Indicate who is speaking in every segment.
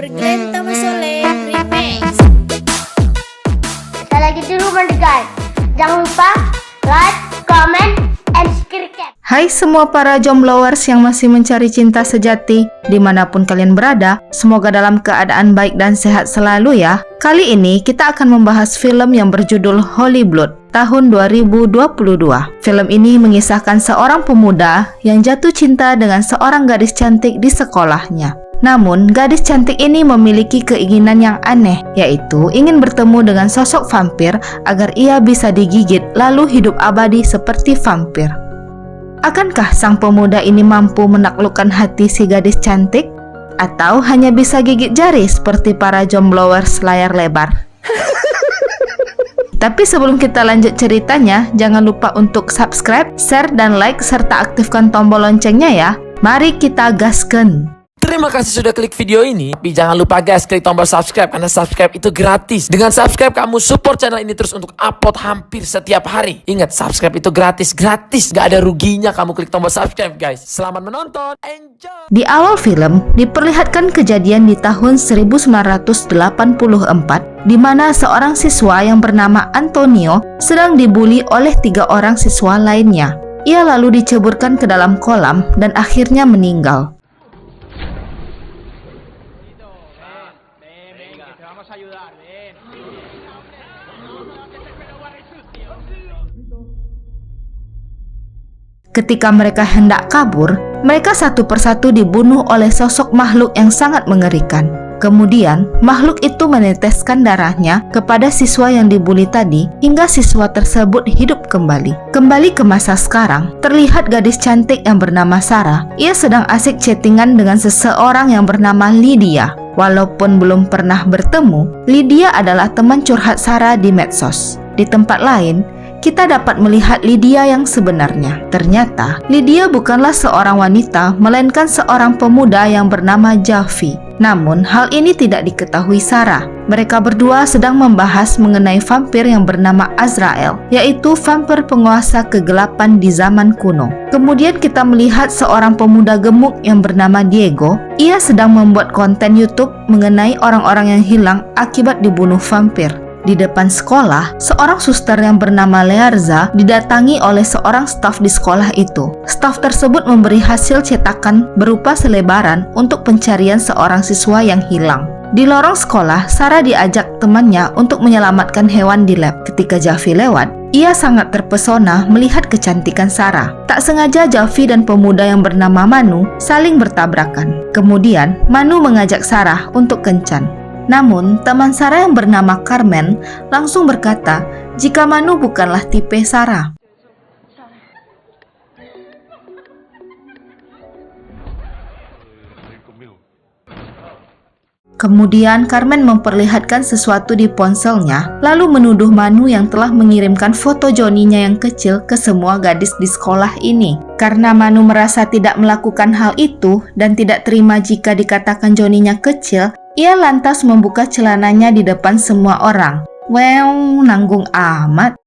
Speaker 1: Glenn Tamasole Remix.
Speaker 2: Sekali lagi dulu mendekat. Jangan lupa like, comment, and subscribe.
Speaker 3: Hai semua para jombloers yang masih mencari cinta sejati, dimanapun kalian berada, semoga dalam keadaan baik dan sehat selalu ya. Kali ini kita akan membahas film yang berjudul Holy Blood tahun 2022. Film ini mengisahkan seorang pemuda yang jatuh cinta dengan seorang gadis cantik di sekolahnya. Namun, gadis cantik ini memiliki keinginan yang aneh, yaitu ingin bertemu dengan sosok vampir agar ia bisa digigit lalu hidup abadi seperti vampir. Akankah sang pemuda ini mampu menaklukkan hati si gadis cantik? Atau hanya bisa gigit jari seperti para jomblowers layar lebar? Tapi sebelum kita lanjut ceritanya, jangan lupa untuk subscribe, share, dan like, serta aktifkan tombol loncengnya ya. Mari kita gasken!
Speaker 4: Terima kasih sudah klik video ini. Tapi jangan lupa guys, klik tombol subscribe karena subscribe itu gratis. Dengan subscribe kamu support channel ini terus untuk upload hampir setiap hari. Ingat, subscribe itu gratis. Gak ada ruginya kamu klik tombol subscribe guys. Selamat menonton. Enjoy.
Speaker 3: Di awal film, diperlihatkan kejadian di tahun 1984 di mana seorang siswa yang bernama Antonio sedang dibully oleh 3 orang siswa lainnya. Ia lalu diceburkan ke dalam kolam dan akhirnya meninggal. Ketika mereka hendak kabur, mereka satu persatu dibunuh oleh sosok makhluk yang sangat mengerikan. Kemudian, makhluk itu meneteskan darahnya kepada siswa yang dibuli tadi hingga siswa tersebut hidup kembali. Kembali ke masa sekarang, terlihat gadis cantik yang bernama Sarah. Ia sedang asik chattingan dengan seseorang yang bernama Lydia. Walaupun belum pernah bertemu, Lydia adalah teman curhat Sarah di medsos. Di tempat lain, kita dapat melihat Lydia yang sebenarnya. Ternyata, Lydia bukanlah seorang wanita, melainkan seorang pemuda yang bernama Javi. Namun, hal ini tidak diketahui Sarah. Mereka berdua sedang membahas mengenai vampir yang bernama Azrael, yaitu vampir penguasa kegelapan di zaman kuno. Kemudian kita melihat seorang pemuda gemuk yang bernama Diego. Ia sedang membuat konten YouTube mengenai orang-orang yang hilang akibat dibunuh vampir. Di depan sekolah, seorang suster yang bernama Learza didatangi oleh seorang staf di sekolah itu. Staf tersebut memberi hasil cetakan berupa selebaran untuk pencarian seorang siswa yang hilang. Di lorong sekolah, Sarah diajak temannya untuk menyelamatkan hewan di lab. Ketika Javi lewat, ia sangat terpesona melihat kecantikan Sarah. Tak sengaja Javi dan pemuda yang bernama Manu saling bertabrakan. Kemudian, Manu mengajak Sarah untuk kencan. Namun, teman Sarah yang bernama Carmen langsung berkata jika Manu bukanlah tipe Sarah. Kemudian Carmen memperlihatkan sesuatu di ponselnya, lalu menuduh Manu yang telah mengirimkan foto Johnny-nya yang kecil ke semua gadis di sekolah ini. Karena Manu merasa tidak melakukan hal itu dan tidak terima jika dikatakan Johnny-nya kecil, ia lantas membuka celananya di depan semua orang. Wow, nanggung amat.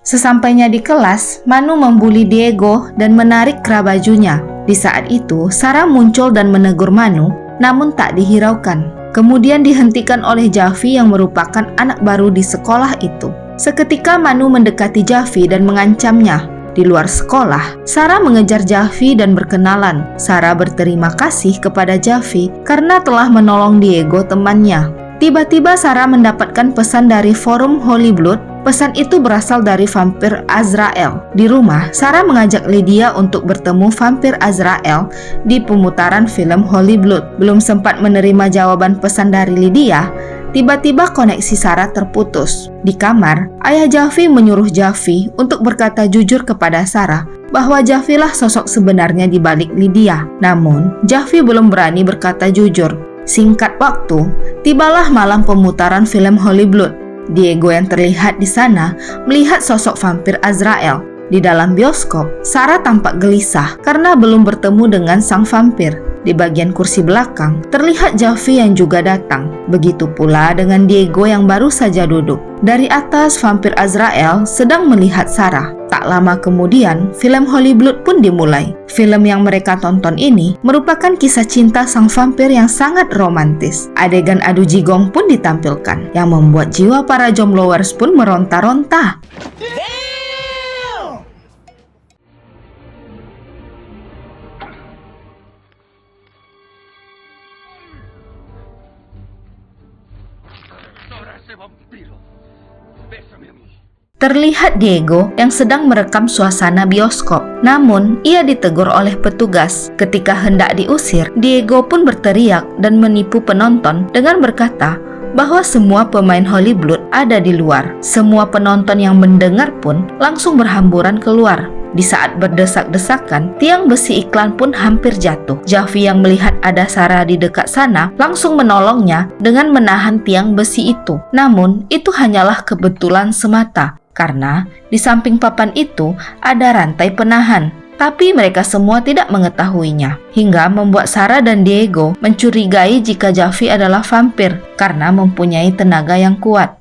Speaker 3: Sesampainya di kelas, Manu membuli Diego dan menarik kera bajunya. Di saat itu, Sarah muncul dan menegur Manu, namun tak dihiraukan. Kemudian dihentikan oleh Javi yang merupakan anak baru di sekolah itu. Seketika Manu mendekati Javi dan mengancamnya. Di luar sekolah, Sarah mengejar Javi dan berkenalan. Sarah berterima kasih kepada Javi karena telah menolong Diego temannya. Tiba-tiba Sarah mendapatkan pesan dari forum Holy Blood. Pesan itu berasal dari vampir Azrael. Di rumah, Sarah mengajak Lydia untuk bertemu vampir Azrael di pemutaran film Holy Blood. Belum sempat menerima jawaban pesan dari Lydia, tiba-tiba koneksi Sarah terputus. Di kamar, ayah Javi menyuruh Javi untuk berkata jujur kepada Sarah bahwa Javi lah sosok sebenarnya di balik Lydia. Namun, Javi belum berani berkata jujur. Singkat waktu, tibalah malam pemutaran film Holy Blood. Diego yang terlihat di sana melihat sosok vampir Azrael. Di dalam bioskop, Sarah tampak gelisah karena belum bertemu dengan sang vampir. Di bagian kursi belakang, terlihat Javi yang juga datang. Begitu pula dengan Diego yang baru saja duduk. Dari atas, vampir Azrael sedang melihat Sarah. Tak lama kemudian, film Holy Blood pun dimulai. Film yang mereka tonton ini merupakan kisah cinta sang vampir yang sangat romantis. Adegan adu jigong pun ditampilkan, yang membuat jiwa para jombloers pun meronta-ronta. Terlihat Diego yang sedang merekam suasana bioskop. Namun, ia ditegur oleh petugas. Ketika hendak diusir, Diego pun berteriak dan menipu penonton dengan berkata bahwa semua pemain Holy Blood ada di luar. Semua penonton yang mendengar pun langsung berhamburan keluar. Di saat berdesak-desakan, tiang besi iklan pun hampir jatuh. Javi yang melihat ada Sarah di dekat sana langsung menolongnya dengan menahan tiang besi itu. Namun, itu hanyalah kebetulan semata. Karena di samping papan itu ada rantai penahan. Tapi mereka semua tidak mengetahuinya, hingga membuat Sarah dan Diego mencurigai jika Javi adalah vampir karena mempunyai tenaga yang kuat.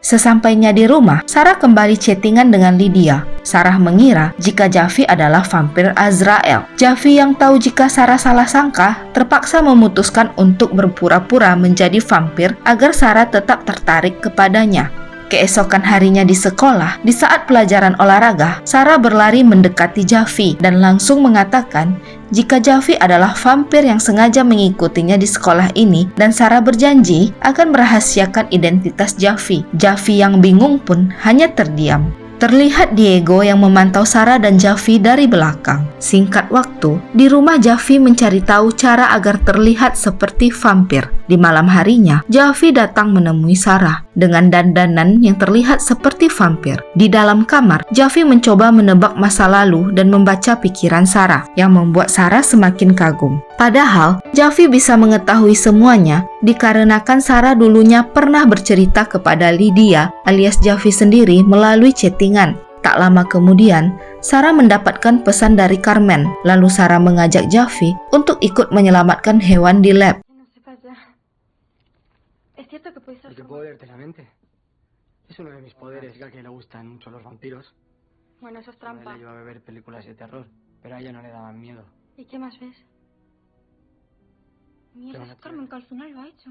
Speaker 3: Sesampainya di rumah, Sarah kembali chattingan dengan Lydia. Sarah mengira jika Javi adalah vampir Azrael. Javi yang tahu jika Sarah salah sangka, terpaksa memutuskan untuk berpura-pura menjadi vampir agar Sarah tetap tertarik kepadanya. Keesokan harinya di sekolah, di saat pelajaran olahraga, Sarah berlari mendekati Javi dan langsung mengatakan jika Javi adalah vampir yang sengaja mengikutinya di sekolah ini, dan Sarah berjanji akan merahasiakan identitas Javi. Javi yang bingung pun hanya terdiam. Terlihat Diego yang memantau Sarah dan Javi dari belakang. Singkat waktu, di rumah Javi mencari tahu cara agar terlihat seperti vampir. Di malam harinya, Javi datang menemui Sarah dengan dandanan yang terlihat seperti vampir. Di dalam kamar, Javi mencoba menebak masa lalu dan membaca pikiran Sarah, yang membuat Sarah semakin kagum. Padahal, Javi bisa mengetahui semuanya dikarenakan Sarah dulunya pernah bercerita kepada Lydia alias Javi sendiri melalui chattingan. Tak lama kemudian, Sarah mendapatkan pesan dari Carmen. Lalu Sarah mengajak Javi untuk ikut menyelamatkan hewan di lab.
Speaker 5: Porque puedo leerte la mente. Es uno de mis poderes, ya que le gustan mucho los vampiros.
Speaker 6: Bueno, eso es
Speaker 5: A él
Speaker 6: trampa.
Speaker 5: le iba a ver películas de terror, pero a ella no le daban miedo.
Speaker 6: ¿Y qué más ves? Mierda,
Speaker 5: Pero no
Speaker 6: Carmen, que al final lo ha hecho.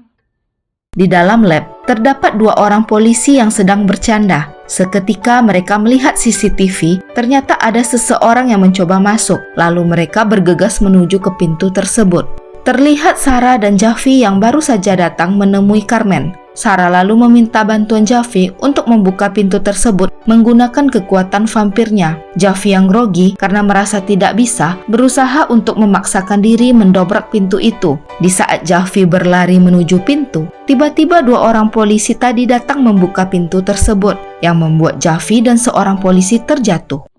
Speaker 3: Di dalam lab, terdapat 2 orang polisi yang sedang bercanda. Seketika mereka melihat CCTV, ternyata ada seseorang yang mencoba masuk. Lalu mereka bergegas menuju ke pintu tersebut. Terlihat Sarah dan Javi yang baru saja datang menemui Carmen. Sarah lalu meminta bantuan Javi untuk membuka pintu tersebut menggunakan kekuatan vampirnya. Javi yang grogi karena merasa tidak bisa, berusaha untuk memaksakan diri mendobrak pintu itu. Di saat Javi berlari menuju pintu, tiba-tiba 2 orang polisi tadi datang membuka pintu tersebut, yang membuat Javi dan seorang polisi terjatuh.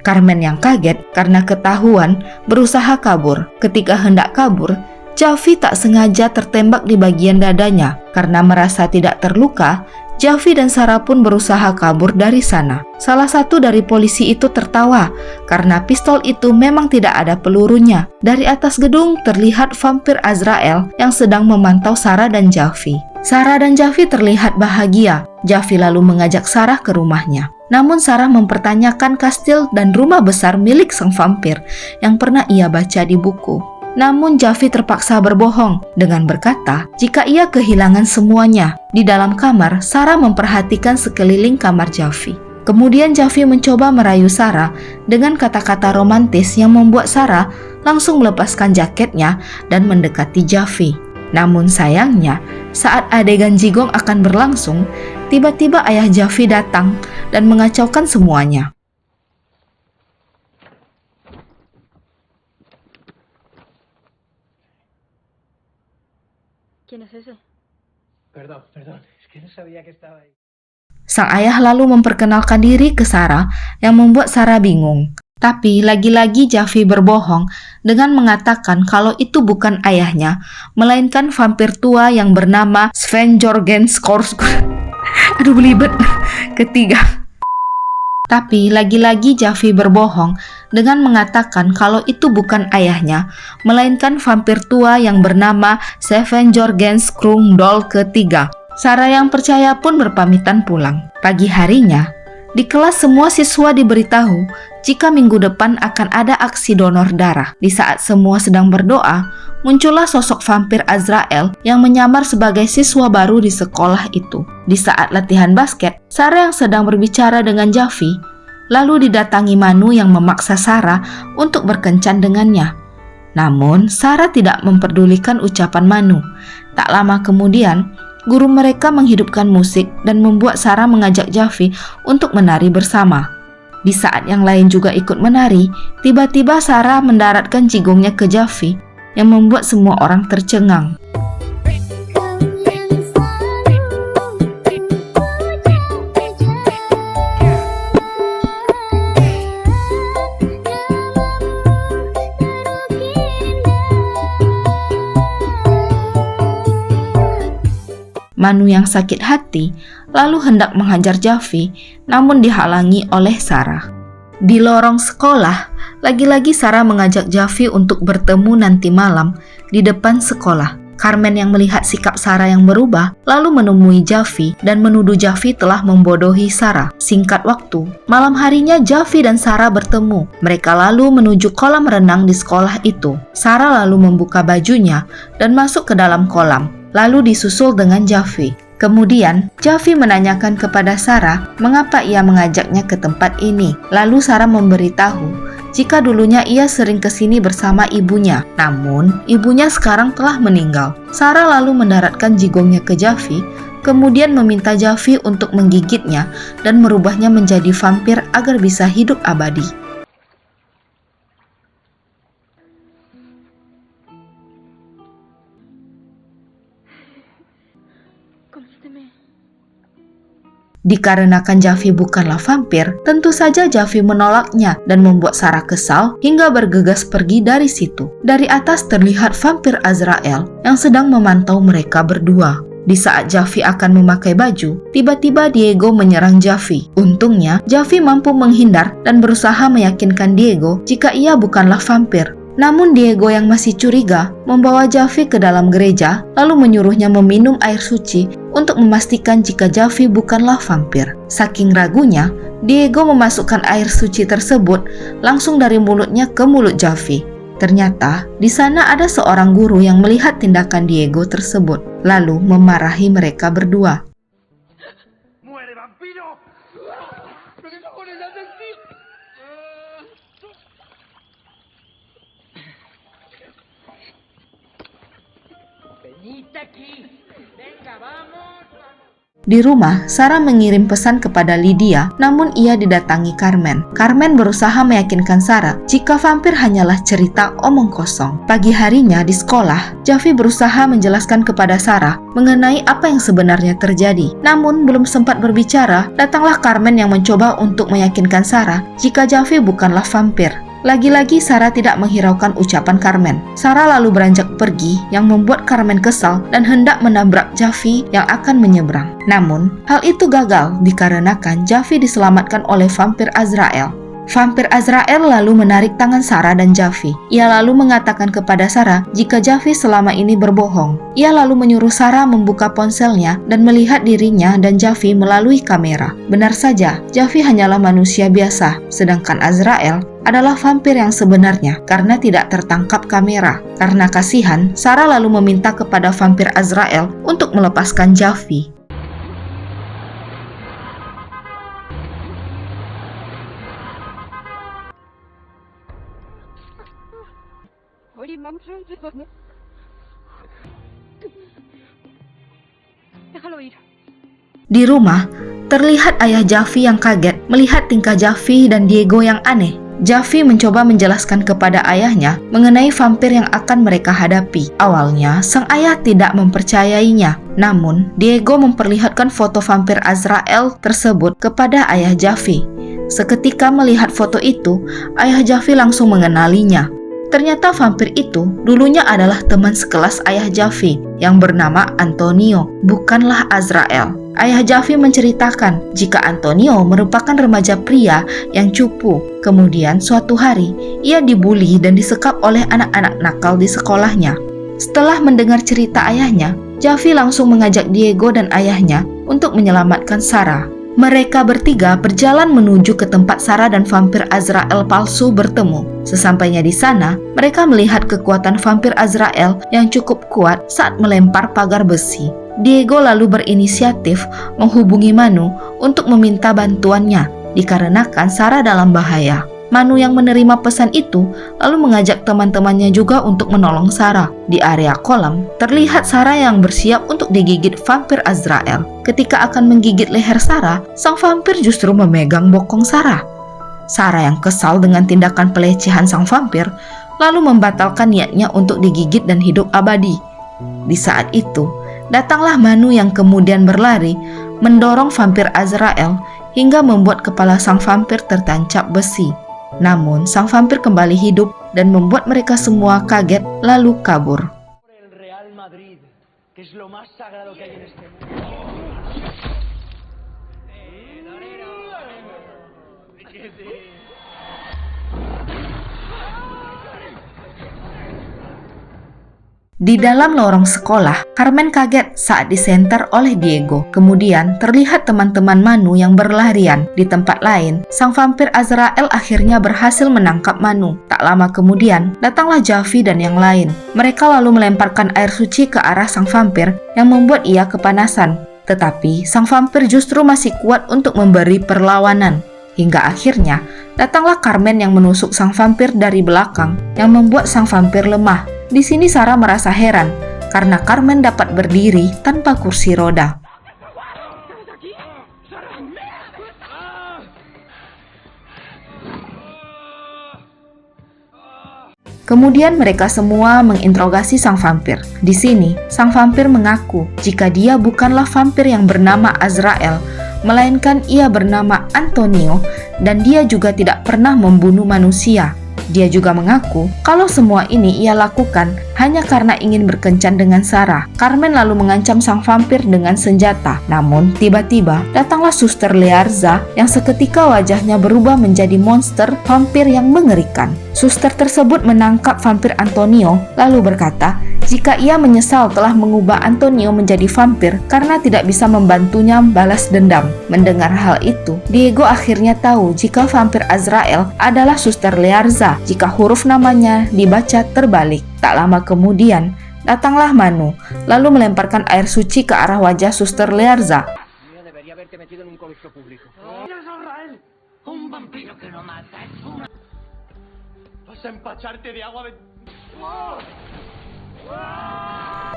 Speaker 3: Carmen yang kaget karena ketahuan berusaha kabur. Ketika hendak kabur, Javi tak sengaja tertembak di bagian dadanya. Karena merasa tidak terluka, Javi dan Sarah pun berusaha kabur dari sana. Salah satu dari polisi itu tertawa karena pistol itu memang tidak ada pelurunya. Dari atas gedung terlihat vampir Azrael yang sedang memantau Sarah dan Javi. Sarah dan Javi terlihat bahagia. Javi lalu mengajak Sarah ke rumahnya. Namun Sarah mempertanyakan kastil dan rumah besar milik sang vampir yang pernah ia baca di buku. Namun Javi terpaksa berbohong dengan berkata jika ia kehilangan semuanya. Di dalam kamar, Sarah memperhatikan sekeliling kamar Javi. Kemudian Javi mencoba merayu Sarah dengan kata-kata romantis yang membuat Sarah langsung melepaskan jaketnya dan mendekati Javi. Namun sayangnya, saat adegan jigong akan berlangsung, tiba-tiba ayah Javi datang dan mengacaukan semuanya.
Speaker 6: ¿Quién es ese?
Speaker 5: Perdón, es que no sabía que estaba ahí.
Speaker 3: Sang ayah lalu memperkenalkan diri ke Sarah yang membuat Sarah bingung. Tapi lagi-lagi Javi berbohong dengan mengatakan kalau itu bukan ayahnya, melainkan vampir tua yang bernama Sven Jorgens Korsgaard. Aduh belibet. Ketiga. Tapi lagi-lagi Javi berbohong dengan mengatakan kalau itu bukan ayahnya, melainkan vampir tua yang bernama Sven Jorgens Krungdol ketiga. Sarah yang percaya pun berpamitan pulang. Pagi harinya, di kelas semua siswa diberitahu jika minggu depan akan ada aksi donor darah. Di saat semua sedang berdoa, muncullah sosok vampir Azrael yang menyamar sebagai siswa baru di sekolah itu. Di saat latihan basket, Sarah yang sedang berbicara dengan Javi, lalu didatangi Manu yang memaksa Sarah untuk berkencan dengannya. Namun, Sarah tidak memperdulikan ucapan Manu. Tak lama kemudian, guru mereka menghidupkan musik dan membuat Sarah mengajak Javi untuk menari bersama. Di saat yang lain juga ikut menari, tiba-tiba Sarah mendaratkan jigongnya ke Javi yang membuat semua orang tercengang. Manu yang sakit hati lalu hendak menghajar Javi, namun dihalangi oleh Sarah. Di lorong sekolah, lagi-lagi Sarah mengajak Javi untuk bertemu nanti malam di depan sekolah. Carmen yang melihat sikap Sarah yang berubah lalu menemui Javi dan menuduh Javi telah membodohi Sarah. Singkat waktu, malam harinya Javi dan Sarah bertemu. Mereka lalu menuju kolam renang di sekolah itu. Sarah lalu membuka bajunya dan masuk ke dalam kolam, lalu disusul dengan Javi. Kemudian, Javi menanyakan kepada Sarah mengapa ia mengajaknya ke tempat ini. Lalu Sarah memberitahu jika dulunya ia sering kesini bersama ibunya. Namun, ibunya sekarang telah meninggal. Sarah lalu mendaratkan jigongnya ke Javi, kemudian meminta Javi untuk menggigitnya dan merubahnya menjadi vampir agar bisa hidup abadi. Dikarenakan Javi bukanlah vampir, tentu saja Javi menolaknya dan membuat Sarah kesal hingga bergegas pergi dari situ. Dari atas terlihat vampir Azrael yang sedang memantau mereka berdua. Di saat Javi akan memakai baju, tiba-tiba Diego menyerang Javi. Untungnya, Javi mampu menghindar dan berusaha meyakinkan Diego jika ia bukanlah vampir. Namun Diego yang masih curiga membawa Javi ke dalam gereja lalu menyuruhnya meminum air suci untuk memastikan jika Javi bukanlah vampir. Saking ragunya, Diego memasukkan air suci tersebut langsung dari mulutnya ke mulut Javi. Ternyata di sana ada seorang guru yang melihat tindakan Diego tersebut lalu memarahi mereka berdua.
Speaker 5: ¡Muere, vampiro! ¿Pero qué cojones haces, tío? Venite aquí. Venga, vamos.
Speaker 3: Di rumah, Sarah mengirim pesan kepada Lydia, namun ia didatangi Carmen. Carmen berusaha meyakinkan Sarah jika vampir hanyalah cerita omong kosong. Pagi harinya di sekolah, Javi berusaha menjelaskan kepada Sarah mengenai apa yang sebenarnya terjadi. Namun belum sempat berbicara, datanglah Carmen yang mencoba untuk meyakinkan Sarah jika Javi bukanlah vampir. Lagi-lagi Sarah tidak menghiraukan ucapan Carmen. Sarah lalu beranjak pergi yang membuat Carmen kesal dan hendak menabrak Javi yang akan menyeberang. Namun, hal itu gagal dikarenakan Javi diselamatkan oleh vampir Azrael. Vampir Azrael lalu menarik tangan Sarah dan Javi. Ia lalu mengatakan kepada Sarah jika Javi selama ini berbohong. Ia lalu menyuruh Sarah membuka ponselnya dan melihat dirinya dan Javi melalui kamera. Benar saja, Javi hanyalah manusia biasa, sedangkan Azrael adalah vampir yang sebenarnya karena tidak tertangkap kamera. Karena kasihan, Sarah lalu meminta kepada vampir Azrael untuk melepaskan Javi.
Speaker 6: Déjalo ir.
Speaker 3: Di rumah, terlihat ayah Javi yang kaget melihat tingkah Javi dan Diego yang aneh. Javi mencoba menjelaskan kepada ayahnya mengenai vampir yang akan mereka hadapi. Awalnya, sang ayah tidak mempercayainya. Namun, Diego memperlihatkan foto vampir Azrael tersebut kepada ayah Javi. Seketika melihat foto itu, ayah Javi langsung mengenalinya. Ternyata vampir itu dulunya adalah teman sekelas ayah Javi yang bernama Antonio, bukanlah Azrael. Ayah Javi menceritakan jika Antonio merupakan remaja pria yang cupu. Kemudian suatu hari, ia dibuli dan disekap oleh anak-anak nakal di sekolahnya. Setelah mendengar cerita ayahnya, Javi langsung mengajak Diego dan ayahnya untuk menyelamatkan Sarah. Mereka bertiga berjalan menuju ke tempat Sarah dan vampir Azrael palsu bertemu. Sesampainya di sana, mereka melihat kekuatan vampir Azrael yang cukup kuat saat melempar pagar besi. Diego lalu berinisiatif menghubungi Manu untuk meminta bantuannya dikarenakan Sarah dalam bahaya. Manu yang menerima pesan itu lalu mengajak teman-temannya juga untuk menolong Sarah. Di area kolam, terlihat Sarah yang bersiap untuk digigit vampir Azrael. Ketika akan menggigit leher Sarah, sang vampir justru memegang bokong Sarah. Sarah yang kesal dengan tindakan pelecehan sang vampir, lalu membatalkan niatnya untuk digigit dan hidup abadi. Di saat itu, datanglah Manu yang kemudian berlari, mendorong vampir Azrael hingga membuat kepala sang vampir tertancap besi. Namun, sang vampir kembali hidup dan membuat mereka semua kaget lalu kabur.
Speaker 5: El Real Madrid, que es lo más sagrado que hay en este mundo.
Speaker 3: Di dalam lorong sekolah, Carmen kaget saat disenter oleh Diego. Kemudian terlihat teman-teman Manu yang berlarian. Di tempat lain, sang vampir Azrael akhirnya berhasil menangkap Manu. Tak lama kemudian, datanglah Javi dan yang lain. Mereka lalu melemparkan air suci ke arah sang vampir yang membuat ia kepanasan. Tetapi, sang vampir justru masih kuat untuk memberi perlawanan. Hingga akhirnya, datanglah Carmen yang menusuk sang vampir dari belakang yang membuat sang vampir lemah. Di sini Sarah merasa heran karena Carmen dapat berdiri tanpa kursi roda. Kemudian mereka semua menginterogasi sang vampir. Di sini, sang vampir mengaku jika dia bukanlah vampir yang bernama Azrael, melainkan ia bernama Antonio dan dia juga tidak pernah membunuh manusia. Dia juga mengaku kalau semua ini ia lakukan hanya karena ingin berkencan dengan Sarah. Carmen lalu mengancam sang vampir dengan senjata. Namun, tiba-tiba datanglah Suster Learza yang seketika wajahnya berubah menjadi monster vampir yang mengerikan. Suster tersebut menangkap vampir Antonio lalu berkata jika ia menyesal telah mengubah Antonio menjadi vampir karena tidak bisa membantunya balas dendam. Mendengar hal itu, Diego akhirnya tahu jika vampir Azrael adalah Suster Learza jika huruf namanya dibaca terbalik. Tak lama kemudian, datanglah Manu, lalu melemparkan air suci ke arah wajah Suster Learza.
Speaker 5: Debería haberte metido en un colegio público. Un vampiro que no mata es una... Vas a empacharte de agua...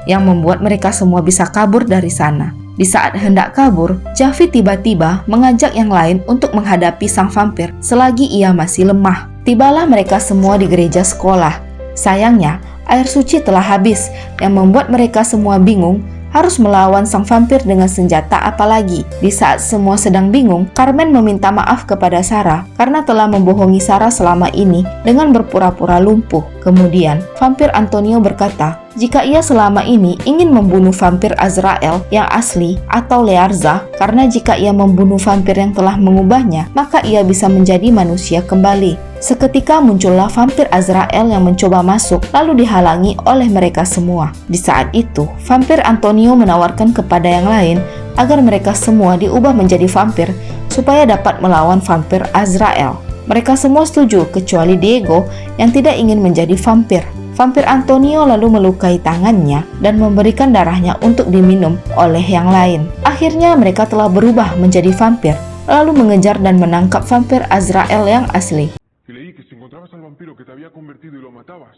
Speaker 3: Yang membuat mereka semua bisa kabur dari sana. Di saat hendak kabur, Javi tiba-tiba mengajak yang lain untuk menghadapi sang vampir selagi ia masih lemah. Tibalah mereka semua di gereja sekolah. Sayangnya, air suci telah habis yang membuat mereka semua bingung harus melawan sang vampir dengan senjata apalagi. Di saat semua sedang bingung, Carmen meminta maaf kepada Sarah karena telah membohongi Sarah selama ini dengan berpura-pura lumpuh. Kemudian, vampir Antonio berkata jika ia selama ini ingin membunuh vampir Azrael yang asli atau Learza, karena jika ia membunuh vampir yang telah mengubahnya, maka ia bisa menjadi manusia kembali. Seketika muncullah vampir Azrael yang mencoba masuk lalu dihalangi oleh mereka semua. Di saat itu, vampir Antonio menawarkan kepada yang lain agar mereka semua diubah menjadi vampir supaya dapat melawan vampir Azrael. Mereka semua setuju kecuali Diego yang tidak ingin menjadi vampir. Vampir Antonio lalu melukai tangannya dan memberikan darahnya untuk diminum oleh yang lain. Akhirnya mereka telah berubah menjadi vampir, lalu mengejar dan menangkap vampir Azrael yang asli.
Speaker 7: Y leí que si encontrabas al vampiro que te había convertido y lo matabas.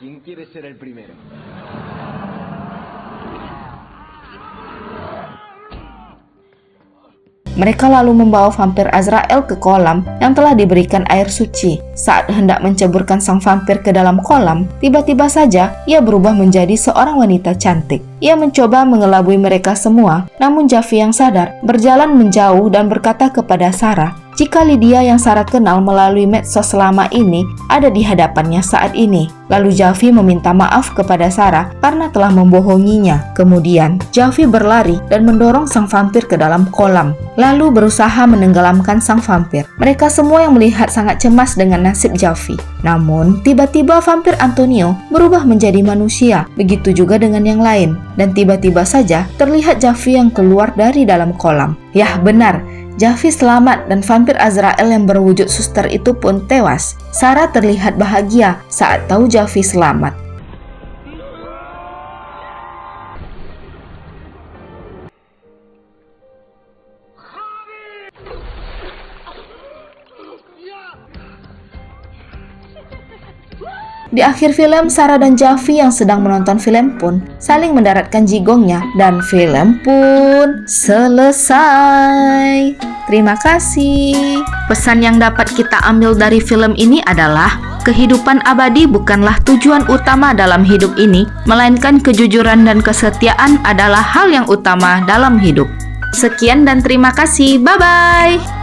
Speaker 5: ¿Quién quiere ser el primero?
Speaker 3: Mereka lalu membawa vampir Azrael ke kolam yang telah diberikan air suci. Saat hendak menceburkan sang vampir ke dalam kolam, tiba-tiba saja ia berubah menjadi seorang wanita cantik. Ia mencoba mengelabui mereka semua, namun Javi yang sadar berjalan menjauh dan berkata kepada Sarah jika Lydia yang Sarah kenal melalui medsos selama ini ada di hadapannya saat ini. Lalu Javi meminta maaf kepada Sarah karena telah membohonginya. Kemudian Javi berlari dan mendorong sang vampir ke dalam kolam, lalu berusaha menenggelamkan sang vampir. Mereka semua yang melihat sangat cemas dengan nasib Javi. Namun tiba-tiba vampir Antonio berubah menjadi manusia, begitu juga dengan yang lain. Dan tiba-tiba saja terlihat Javi yang keluar dari dalam kolam. Yah, benar, Javi selamat dan vampir Azrael yang berwujud suster itu pun tewas. Sarah terlihat bahagia saat tahu Javi selamat. Di akhir film, Sarah dan Javi yang sedang menonton film pun saling mendaratkan jigongnya dan film pun selesai. Terima kasih. Pesan yang dapat kita ambil dari film ini adalah kehidupan abadi bukanlah tujuan utama dalam hidup ini, melainkan kejujuran dan kesetiaan adalah hal yang utama dalam hidup. Sekian dan terima kasih. Bye-bye.